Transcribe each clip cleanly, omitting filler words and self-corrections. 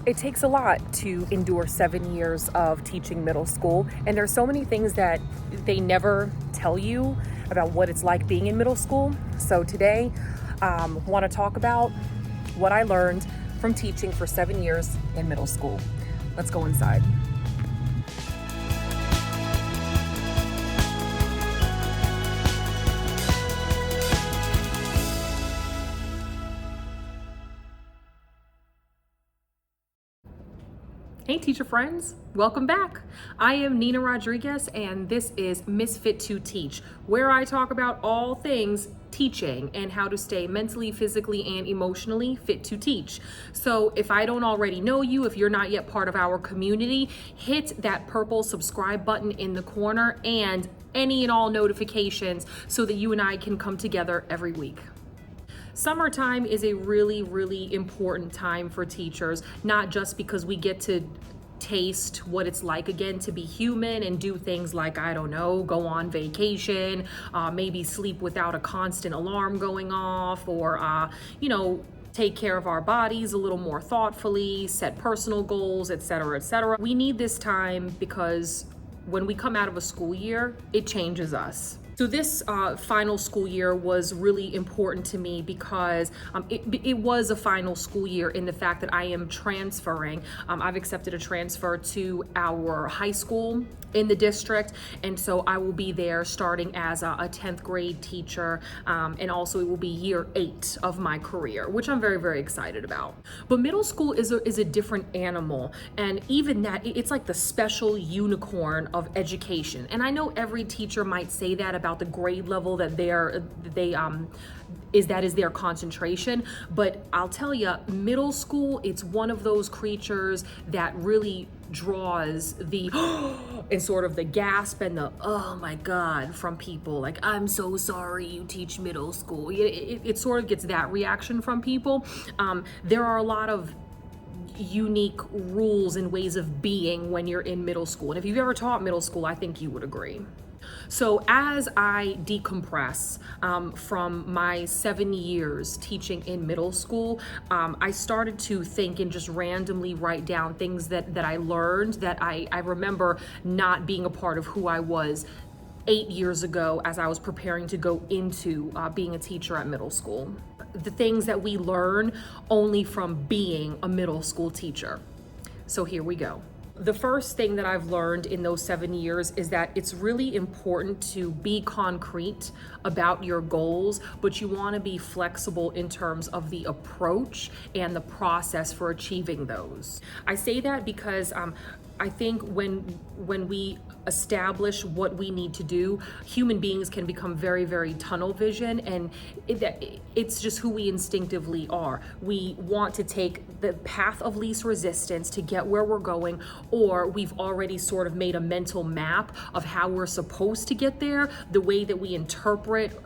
It takes a lot to endure 7 years of teaching middle school, and there's so many things that they never tell you about what it's like being in middle school. So today, want to talk about what I learned from teaching for 7 years in middle school. Let's go inside. Hey teacher friends, welcome back. I am Nina Rodriguez and this is Misfit to Teach, where I talk about all things teaching and how to stay mentally, physically, and emotionally fit to teach. So if I don't already know you, if you're not yet part of our community, hit that purple subscribe button in the corner and any and all notifications so that you and I can come together every week. Summertime is a really important time for teachers, not just because we get to taste what it's like again to be human and do things like, I don't know, go on vacation, maybe sleep without a constant alarm going off, or, take care of our bodies a little more thoughtfully, set personal goals, etc., etc. We need this time because when we come out of a school year, it changes us. So this final school year was really important to me because it was a final school year in the fact that I am transferring. I've accepted a transfer to our high school in the district, and so I will be there starting as a 10th grade teacher, and also it will be year 8 of my career, which I'm very excited about. But middle school is a different animal, and even that, it's like the special unicorn of education. And I know every teacher might say that about the grade level that is their concentration, but I'll tell you, middle school, it's one of those creatures that really draws the and sort of the gasp and the oh my god from people, like, I'm so sorry you teach middle school. It sort of gets that reaction from people. There are a lot of unique rules and ways of being when you're in middle school, and if you've ever taught middle school, I think you would agree. So as I decompress from my 7 years teaching in middle school, I started to think and just randomly write down things that I learned that I remember not being a part of who I was 8 years ago as I was preparing to go into being a teacher at middle school. The things that we learn only from being a middle school teacher. So here we go. The first thing that I've learned in those 7 years is that it's really important to be concrete about your goals, but you want to be flexible in terms of the approach and the process for achieving those. I say that because I think when we establish what we need to do, human beings can become very tunnel vision, and it's just who we instinctively are. We want to take the path of least resistance to get where we're going, or we've already sort of made a mental map of how we're supposed to get there, the way that we interpret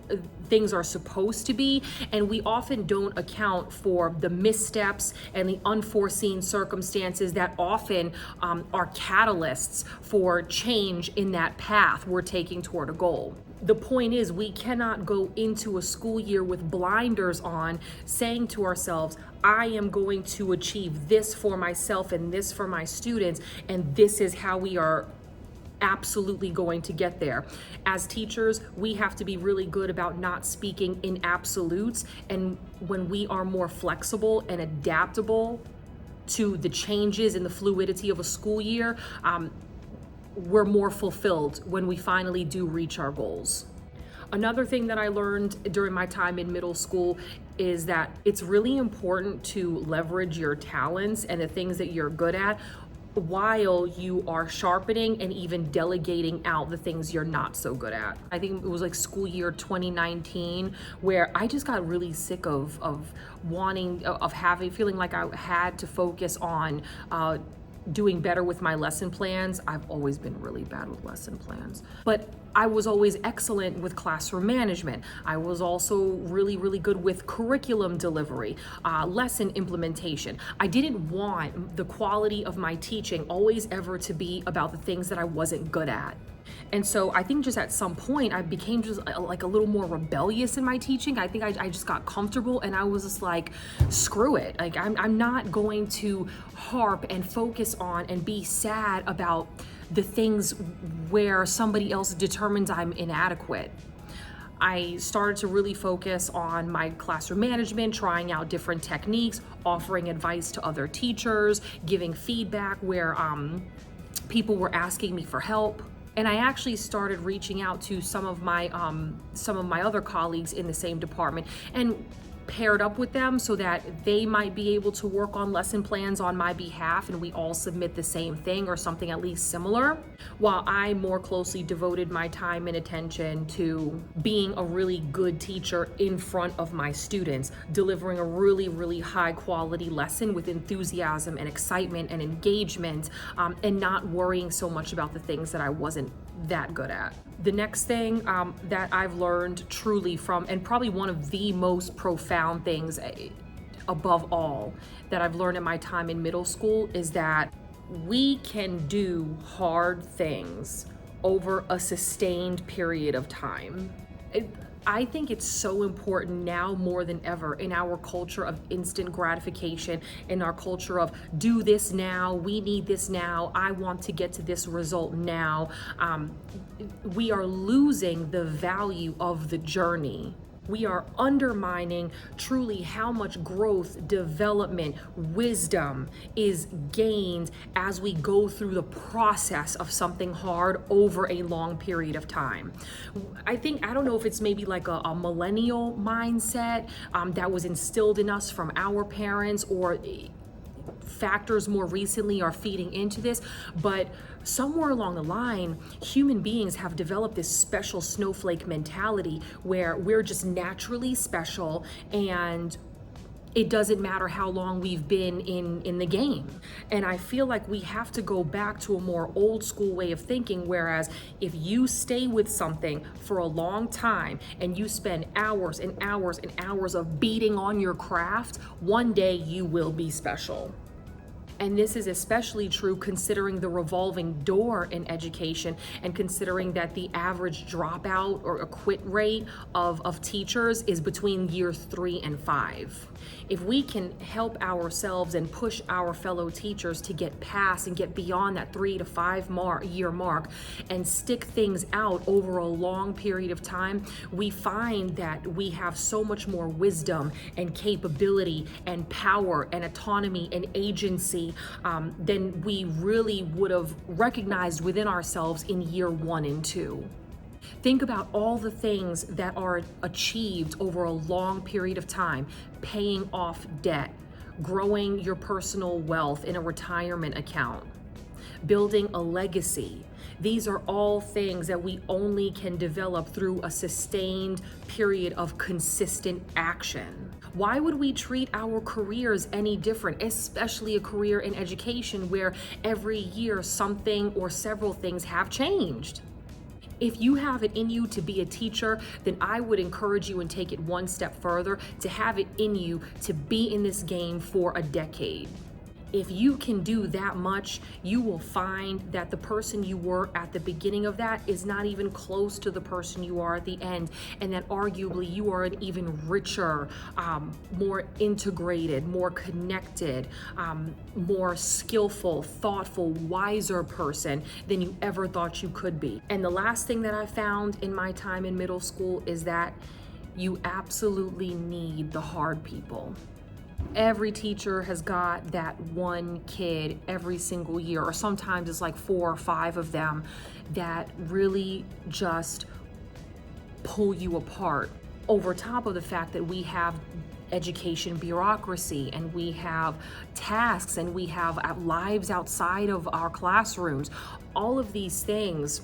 things are supposed to be, and we often don't account for the missteps and the unforeseen circumstances that often are catalysts for change in that path we're taking toward a goal. The point is, we cannot go into a school year with blinders on, saying to ourselves, I am going to achieve this for myself and this for my students, and this is how we are absolutely going to get there. As teachers, we have to be really good about not speaking in absolutes, and when we are more flexible and adaptable to the changes and the fluidity of a school year, we're more fulfilled when we finally do reach our goals. Another thing that I learned during my time in middle school is that it's really important to leverage your talents and the things that you're good at while you are sharpening and even delegating out the things you're not so good at. I think it was like school year 2019 where I just got really sick of feeling like I had to focus on doing better with my lesson plans. I've always been really bad with lesson plans, but I was always excellent with classroom management. I was also really good with curriculum delivery, lesson implementation. I didn't want the quality of my teaching always ever to be about the things that I wasn't good at. And so I think just at some point I became just like a little more rebellious in my teaching. I think I just got comfortable and I was just like, screw it. Like I'm not going to harp and focus on and be sad about the things where somebody else determines I'm inadequate. I started to really focus on my classroom management, trying out different techniques, offering advice to other teachers, giving feedback where people were asking me for help. And I actually started reaching out to some of my other colleagues in the same department and paired up with them so that they might be able to work on lesson plans on my behalf and we all submit the same thing or something at least similar, while I more closely devoted my time and attention to being a really good teacher in front of my students, delivering a really, really high quality lesson with enthusiasm and excitement and engagement, and not worrying so much about the things that I wasn't that good at. The next thing that I've learned truly from, and probably one of the most profound things above all that I've learned in my time in middle school, is that we can do hard things over a sustained period of time. I think it's so important now more than ever in our culture of instant gratification, in our culture of do this now, we need this now, I want to get to this result now. We are losing the value of the journey. We are undermining truly how much growth, development, wisdom is gained as we go through the process of something hard over a long period of time. I don't know if it's maybe like a millennial mindset that was instilled in us from our parents, or factors more recently are feeding into this, but somewhere along the line, human beings have developed this special snowflake mentality where we're just naturally special and it doesn't matter how long we've been in the game. And I feel like we have to go back to a more old school way of thinking, whereas if you stay with something for a long time and you spend hours and hours and hours of beating on your craft, one day you will be special. And this is especially true considering the revolving door in education and considering that the average dropout or a quit rate of teachers is between years 3 and 5. If we can help ourselves and push our fellow teachers to get past and get beyond that 3 to 5 year mark and stick things out over a long period of time, we find that we have so much more wisdom and capability and power and autonomy and agency than we really would have recognized within ourselves in year 1 and 2. Think about all the things that are achieved over a long period of time: paying off debt, growing your personal wealth in a retirement account, building a legacy. These are all things that we only can develop through a sustained period of consistent action. Why would we treat our careers any different, especially a career in education where every year something or several things have changed? If you have it in you to be a teacher, then I would encourage you and take it one step further to have it in you to be in this game for a decade. If you can do that much, you will find that the person you were at the beginning of that is not even close to the person you are at the end, and that arguably you are an even richer, more integrated, more connected, more skillful, thoughtful, wiser person than you ever thought you could be. And the last thing that I found in my time in middle school is that you absolutely need the hard people. Every teacher has got that one kid every single year, or sometimes it's like 4 or 5 of them, that really just pull you apart. Over top of the fact that we have education bureaucracy and we have tasks and we have lives outside of our classrooms, all of these things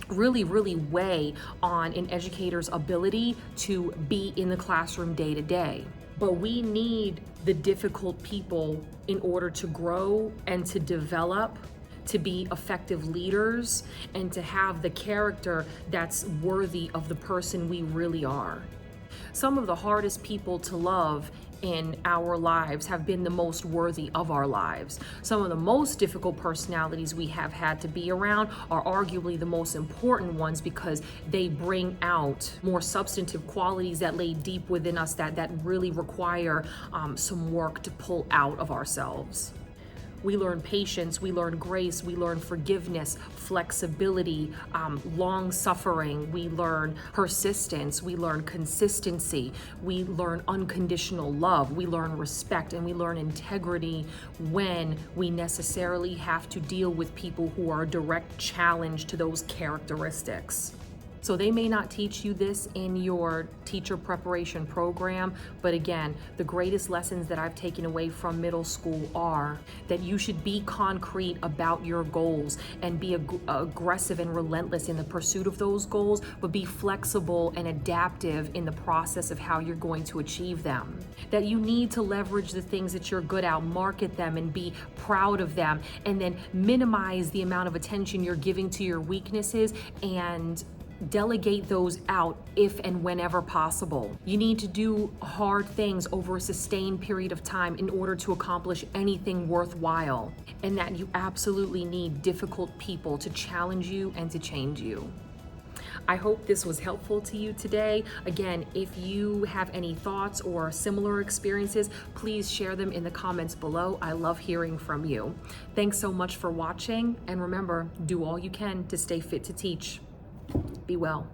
really, really weigh on an educator's ability to be in the classroom day to day. But we need the difficult people in order to grow and to develop, to be effective leaders, and to have the character that's worthy of the person we really are. Some of the hardest people to love in our lives have been the most worthy of our lives. Some of the most difficult personalities we have had to be around are arguably the most important ones, because they bring out more substantive qualities that lay deep within us that really require some work to pull out of ourselves. We learn patience, we learn grace, we learn forgiveness, flexibility, long suffering, we learn persistence, we learn consistency, we learn unconditional love, we learn respect, and we learn integrity when we necessarily have to deal with people who are a direct challenge to those characteristics. So they may not teach you this in your teacher preparation program, but again, the greatest lessons that I've taken away from middle school are that you should be concrete about your goals and be aggressive and relentless in the pursuit of those goals, but be flexible and adaptive in the process of how you're going to achieve them. That you need to leverage the things that you're good at, market them, and be proud of them, and then minimize the amount of attention you're giving to your weaknesses and delegate those out if and whenever possible. You need to do hard things over a sustained period of time in order to accomplish anything worthwhile, and that you absolutely need difficult people to challenge you and to change you. I hope this was helpful to you today. Again, if you have any thoughts or similar experiences, please share them in the comments below. I love hearing from you. Thanks so much for watching, and remember, do all you can to stay fit to teach. Be well.